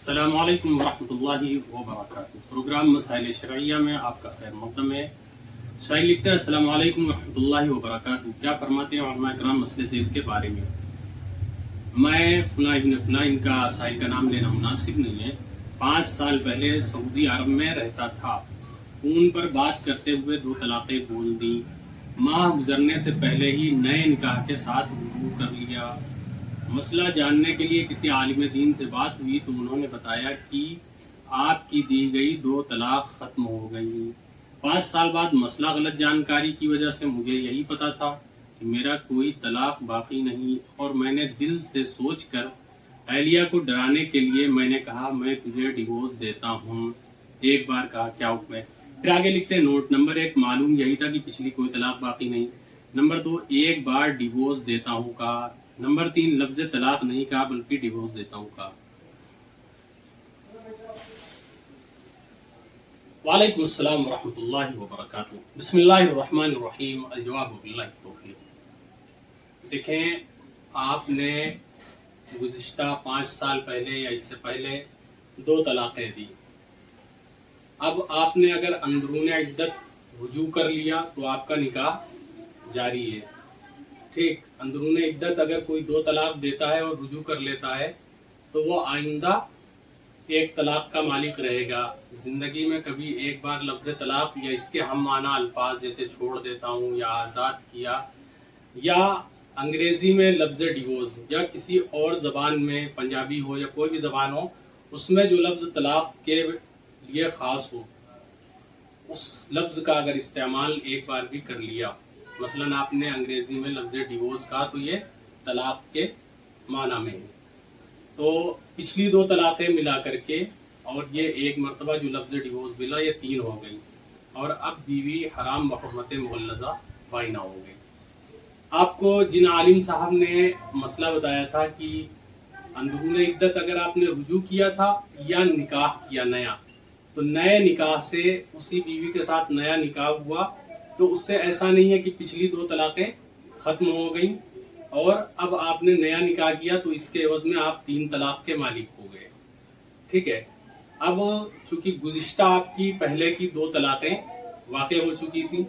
السلام علیکم ورحمۃ اللہ وبرکاتہ۔ پروگرام مسائل شرعیہ میں آپ کا خیر مقدم ہے۔ شاعر لکھتا ہے: السلام علیکم ورحمۃ اللہ وبرکاتہ۔ کیا فرماتے ہیں علماء کرام مسئلے زید کے بارے میں؟ میں فلاں ابن فلاں، ان کا سائل کا نام لینا مناسب نہیں ہے، 5 سال پہلے سعودی عرب میں رہتا تھا۔ فون پر بات کرتے ہوئے 2 طلاقیں بول دیں۔ ماہ گزرنے سے پہلے ہی نئے نکاح کے ساتھ رجوع کر لیا۔ مسئلہ جاننے کے لیے کسی عالم دین سے بات ہوئی تو انہوں نے بتایا کہ آپ کی دی گئی 2 طلاق ختم ہو گئی۔ 5 سال بعد مسئلہ غلط جانکاری کی وجہ سے مجھے یہی پتا تھا کہ میرا کوئی طلاق باقی نہیں، اور میں نے دل سے سوچ کر اہلیہ کو ڈرانے کے لیے میں نے کہا میں تجھے ڈیورس دیتا ہوں۔ ایک بار کہا کیا حکم ہے؟ پھر آگے لکھتے ہیں: نوٹ نمبر 1، معلوم یہی تھا کہ پچھلی کوئی طلاق باقی نہیں۔ نمبر 2، ایک بار ڈیورس دیتا ہوں کہا۔ نمبر 3، لفظ طلاق نہیں کہا بلکہ ڈیورس دیتا ہوں کہا۔ وعلیکم السلام ورحمۃ اللہ وبرکاتہ۔ بسم اللہ الرحمن الرحیم، الجواب باللہ التوفیق۔ دیکھیں، آپ نے گزشتہ 5 سال پہلے یا اس سے پہلے 2 طلاقیں دی۔ اب آپ نے اگر اندرون عدت رجوع کر لیا تو آپ کا نکاح جاری ہے، ٹھیک۔ اندرون عدت اگر کوئی 2 طلاق دیتا ہے اور رجوع کر لیتا ہے تو وہ آئندہ 1 طلاق کا مالک رہے گا۔ زندگی میں کبھی ایک بار لفظ طلاق یا اس کے ہم معنی الفاظ جیسے چھوڑ دیتا ہوں یا آزاد کیا، یا انگریزی میں لفظ ڈیورس، یا کسی اور زبان میں، پنجابی ہو یا کوئی بھی زبان ہو، اس میں جو لفظ طلاق کے لیے خاص ہو، اس لفظ کا اگر استعمال ایک بار بھی کر لیا، مثلا آپ نے انگریزی میں لفظ ڈیورس کہا تو یہ طلاق کے معنی میں ہے، تو پچھلی 2 طلاقیں ملا کر کے اور یہ ایک مرتبہ جو لفظ ڈیورس ملا، یہ 3 ہو گئی، اور اب بیوی حرام بحرمت مغلظہ بائنہ ہو گئی۔ آپ کو جن عالم صاحب نے مسئلہ بتایا تھا کہ اندرون عدت اگر آپ نے رجوع کیا تھا یا نکاح کیا نیا، تو نئے نکاح سے اسی بیوی کے ساتھ نیا نکاح ہوا تو اس سے ایسا نہیں ہے کہ پچھلی 2 طلاقیں ختم ہو گئیں اور اب آپ نے نیا نکاح کیا تو اس کے عوض میں آپ 3 طلاق کے مالک ہو گئے، ٹھیک ہے۔ اب چونکہ گزشتہ آپ کی پہلے کی 2 طلاقیں واقع ہو چکی تھیں،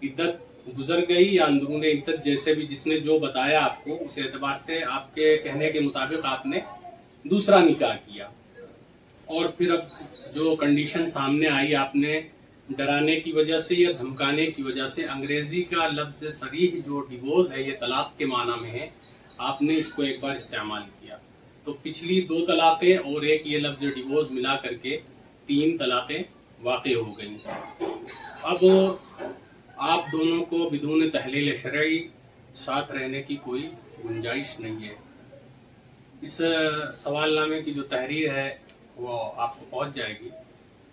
عدت گزر گئی یا اندرون عدت، جیسے بھی جس نے جو بتایا آپ کو، اس اعتبار سے آپ کے کہنے کے مطابق آپ نے دوسرا نکاح کیا، اور پھر اب جو کنڈیشن سامنے آئی، آپ نے ڈرانے کی وجہ سے یا دھمکانے کی وجہ سے انگریزی کا لفظ صریح جو ڈیورس ہے، یہ طلاق کے معنی میں ہے، آپ نے اس کو ایک بار استعمال کیا، تو پچھلی 2 طلاقیں اور ایک یہ لفظ ڈیورس ملا کر کے 3 طلاقیں واقع ہو گئیں۔ اب آپ دونوں کو بدون تحلیل شرعی ساتھ رہنے کی کوئی گنجائش نہیں ہے۔ اس سوال نامے کی جو تحریر ہے وہ آپ کو پہنچ جائے گی،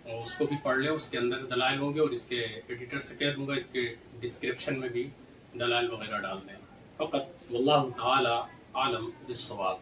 اور اس کو بھی پڑھ لیں، اس کے اندر دلائل ہوں گے، اور اس کے ایڈیٹر سے کہہ دوں گا اس کے ڈسکرپشن میں بھی دلائل وغیرہ ڈال دیں۔ فقط واللہ تعالی عالم بالصواب۔